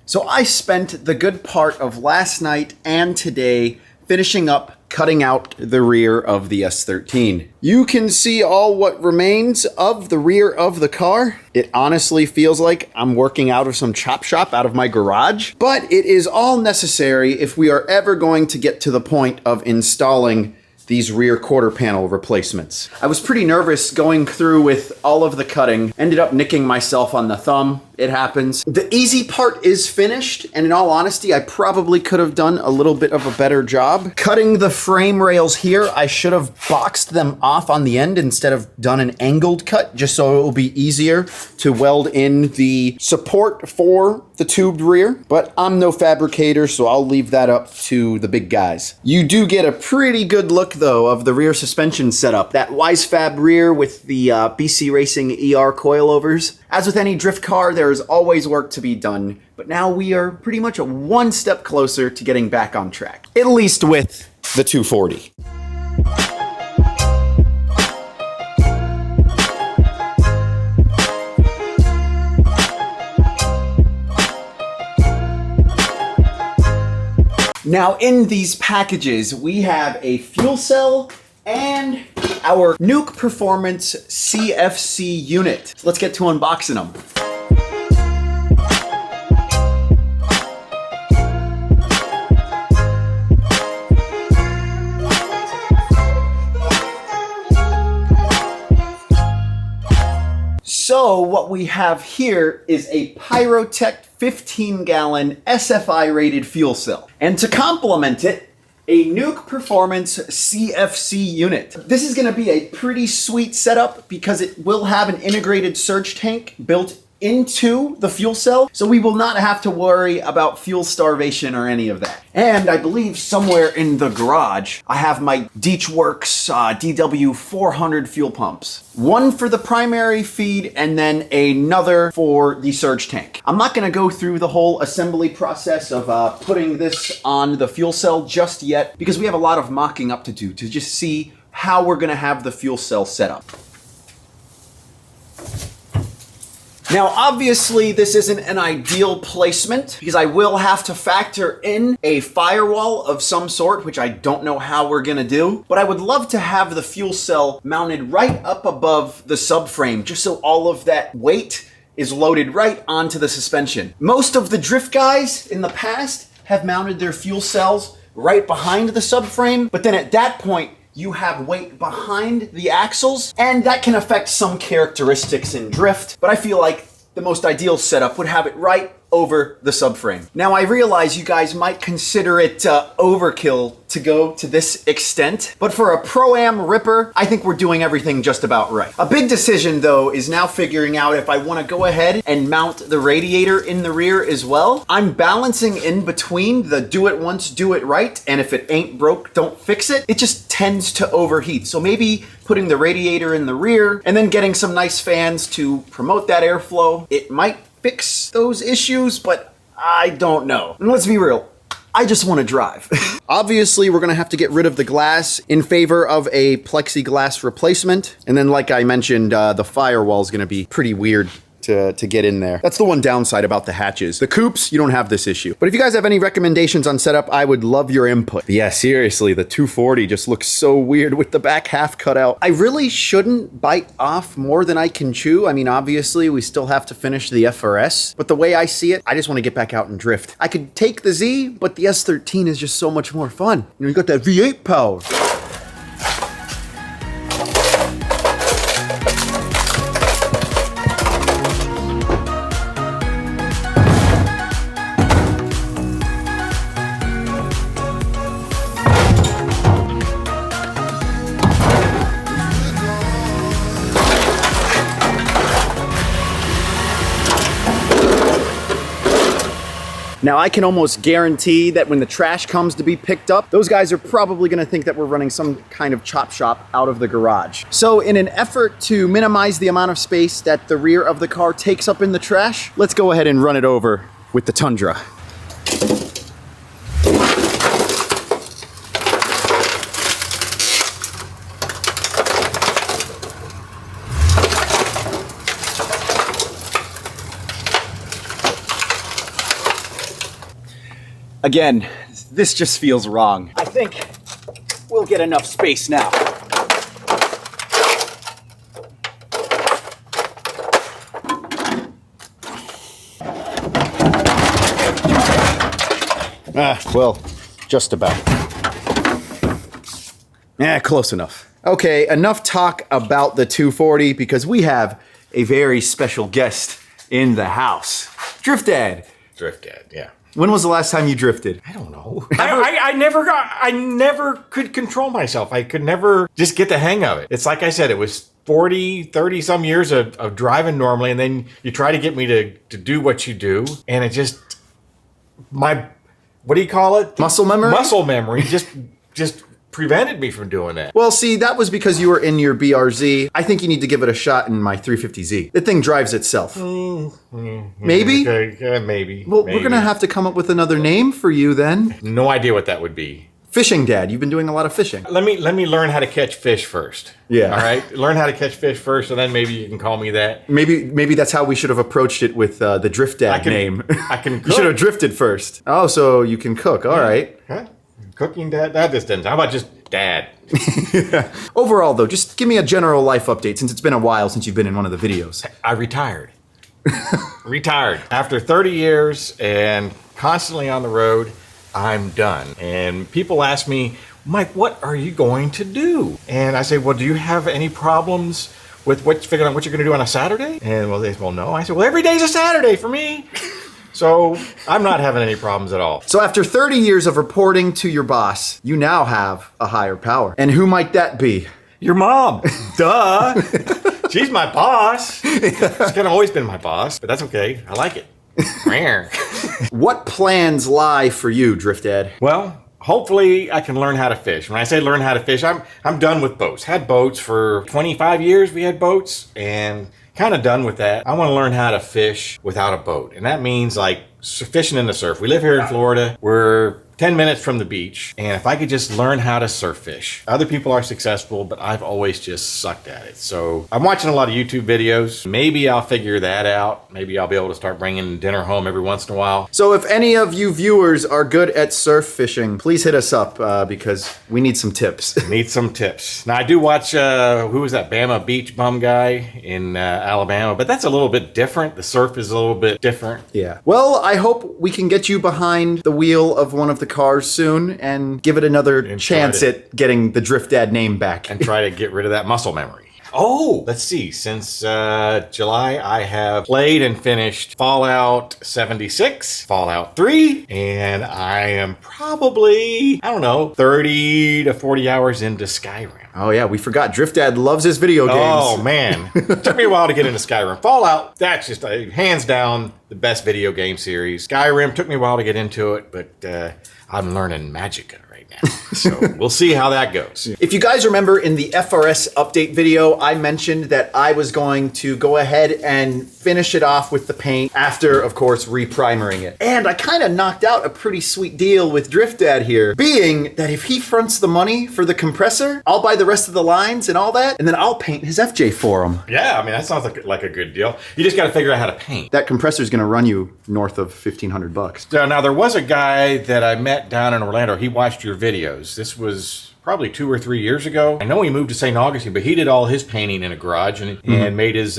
So I spent the good part of last night and today finishing up cutting out the rear of the S13. You can see all what remains of the rear of the car. It honestly feels like I'm working out of some chop shop out of my garage, but it is all necessary if we are ever going to get to the point of installing these rear quarter panel replacements. I was pretty nervous going through with all of the cutting, ended up nicking myself on the thumb. It happens. The easy part is finished, and in all honesty, I probably could have done a little bit of a better job. Cutting the frame rails here, I should have boxed them off on the end instead of done an angled cut, just so it will be easier to weld in the support for the tubed rear. But I'm no fabricator, so I'll leave that up to the big guys. You do get a pretty good look, though, of the rear suspension setup. That Wisefab rear with the BC Racing ER coilovers. As with any drift car, there is always work to be done, but now we are pretty much one step closer to getting back on track. At least with the 240. Now in these packages, we have a fuel cell and our Nuke Performance CFC unit. So let's get to unboxing them. So what we have here is a Pyrotech 15-gallon SFI rated fuel cell. And to complement it, a Nuke Performance CFC unit. This is gonna be a pretty sweet setup because it will have an integrated surge tank built into the fuel cell, so we will not have to worry about fuel starvation or any of that. And I believe somewhere in the garage, I have my Deechworks DW400 fuel pumps. One for the primary feed and then another for the surge tank. I'm not gonna go through the whole assembly process of putting this on the fuel cell just yet because we have a lot of mocking up to do to just see how we're gonna have the fuel cell set up. Now, obviously, this isn't an ideal placement because I will have to factor in a firewall of some sort, which I don't know how we're gonna do, but I would love to have the fuel cell mounted right up above the subframe, just so all of that weight is loaded right onto the suspension. Most of the drift guys in the past have mounted their fuel cells right behind the subframe, but then at that point, you have weight behind the axles, and that can affect some characteristics in drift, but I feel like the most ideal setup would have it right over the subframe. Now, I realize you guys might consider it overkill to go to this extent, but for a Pro-Am Ripper, I think we're doing everything just about right. A big decision, though, is now figuring out if I want to go ahead and mount the radiator in the rear as well. I'm balancing in between the do it once, do it right, and if it ain't broke, don't fix it. It just tends to overheat. So maybe putting the radiator in the rear and then getting some nice fans to promote that airflow, it might fix those issues, but I don't know. And let's be real, I just want to drive. Obviously, we're gonna have to get rid of the glass in favor of a plexiglass replacement. And then, like I mentioned, the firewall is gonna be pretty weird to get in there. That's the one downside about the hatches. The coupes, you don't have this issue. But if you guys have any recommendations on setup, I would love your input. But yeah, seriously, the 240 just looks so weird with the back half cut out. I really shouldn't bite off more than I can chew. I mean, obviously, we still have to finish the FRS, but the way I see it, I just want to get back out and drift. I could take the Z, but the S13 is just so much more fun. You know, you got that V8 power. Now, I can almost guarantee that when the trash comes to be picked up, those guys are probably gonna think that we're running some kind of chop shop out of the garage. So in an effort to minimize the amount of space that the rear of the car takes up in the trash, let's go ahead and run it over with the Tundra. Again, this just feels wrong. I think we'll get enough space now. Well, just about. Close enough. Okay, enough talk about the 240 because we have a very special guest in the house. Drift Dad. Drift Dad, yeah. When was the last time you drifted? I don't know. I never could control myself. I could never just get the hang of it. It's like I said, it was 40, 30 some years of driving normally, and then you try to get me to do what you do, and it just, what do you call it? Muscle memory? Muscle memory just prevented me from doing that. Well, see, that was because you were in your BRZ. I think you need to give it a shot in my 350Z. The thing drives itself. Maybe? Okay, maybe. Well, maybe. we're gonna have to come up with another name for you then. No idea what that would be. Fishing Dad. You've been doing a lot of fishing. Let me learn how to catch fish first. Yeah. All right? Learn how to catch fish first, and then maybe you can call me that. Maybe that's how we should have approached it with the Drift Dad name. I can You should have drifted first. Oh, so you can cook. All right. Huh? Cooking Dad? That just didn't. How about just Dad? Overall, though, just give me a general life update since it's been a while since you've been in one of the videos. I retired. Retired. After 30 years and constantly on the road, I'm done. And people ask me, Mike, what are you going to do? And I say, well, do you have any problems with figuring out what you're going to do on a Saturday? And well, they say, well, no. I said, well, every day's a Saturday for me. So I'm not having any problems at all. So after 30 years of reporting to your boss, you now have a higher power. And who might that be? Your mom. Duh. She's my boss. She's kind of always been my boss, but that's okay. I like it. What plans lie for you, Drift Dad? Well, hopefully I can learn how to fish. When I say learn how to fish, I'm done with boats. Had boats for 25 years. We had boats and kind of done with that. I want to learn how to fish without a boat. And that means like fishing in the surf. We live here in Florida. We're 10 minutes from the beach. And if I could just learn how to surf fish. Other people are successful, but I've always just sucked at it. So I'm watching a lot of YouTube videos. Maybe I'll figure that out. Maybe I'll be able to start bringing dinner home every once in a while. So if any of you viewers are good at surf fishing, please hit us up because we need some tips. Need some tips. Now I do watch, who was that Bama Beach Bum guy in Alabama, but that's a little bit different. The surf is a little bit different. Yeah. Well, I hope we can get you behind the wheel of one of the cars soon and give it another chance at getting the Drift Dad name back. And try to get rid of that muscle memory. Oh, let's see. Since July, I have played and finished Fallout 76, Fallout 3, and I am probably, I don't know, 30 to 40 hours into Skyrim. Oh yeah, we forgot. Drift Dad loves his video games. Oh man, it took me a while to get into Skyrim. Fallout, that's just hands down the best video game series. Skyrim took me a while to get into it, but I'm learning Magicka right now. So we'll see how that goes. If you guys remember in the FRS update video, I mentioned that I was going to go ahead and finish it off with the paint after, of course, reprimering it. And I kind of knocked out a pretty sweet deal with Drift Dad here, being that if he fronts the money for the compressor, I'll buy the rest of the lines and all that, and then I'll paint his FJ for him. Yeah, I mean, that sounds like a good deal. You just got to figure out how to paint. That compressor's gonna run you north of $1,500. Now, there was a guy that I met down in Orlando. He watched your videos. This was probably 2 or 3 years ago. I know he moved to St. Augustine, but he did all his painting in a garage and made his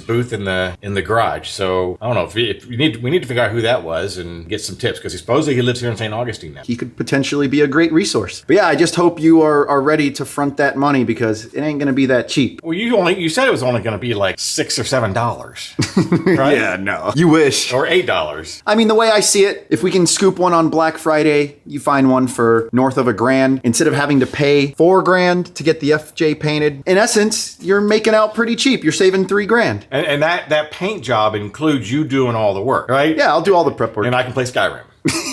booth in the garage. So I don't know if we need to figure out who that was and get some tips because supposedly he lives here in St. Augustine now. He could potentially be a great resource. But yeah, I just hope you are ready to front that money because it ain't gonna be that cheap. Well, you said it was only gonna be like $6 or $7, right? Yeah, no. You wish. Or $8. I mean, the way I see it, if we can scoop one on Black Friday, you find one for north of $1,000 instead of having to pay $4,000 to get the FJ painted. In essence, you're making out pretty cheap. You're saving $3,000. And that paint job includes you doing all the work, right? Yeah, I'll do all the prep work. And I can play Skyrim.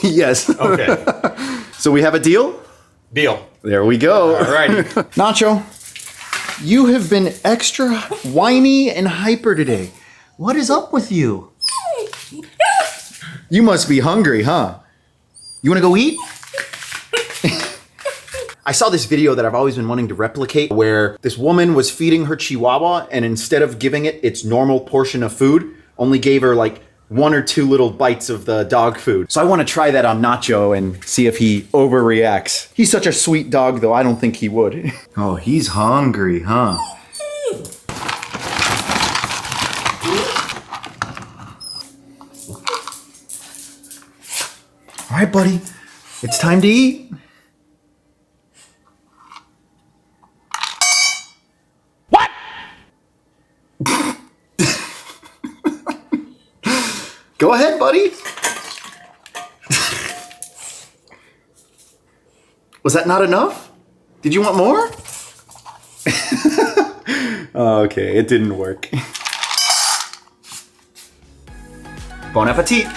Yes. Okay. So we have a deal? Deal. There we go. All right. Nacho, you have been extra whiny and hyper today. What is up with you? You must be hungry, huh? You want to go eat? I saw this video that I've always been wanting to replicate where this woman was feeding her chihuahua and instead of giving it its normal portion of food, only gave her like 1 or 2 little bites of the dog food. So I want to try that on Nacho and see if he overreacts. He's such a sweet dog, though. I don't think he would. Oh, he's hungry, huh? All right, buddy. It's time to eat. What? Go ahead, buddy. Was that not enough? Did you want more? Okay, it didn't work. Bon appetit.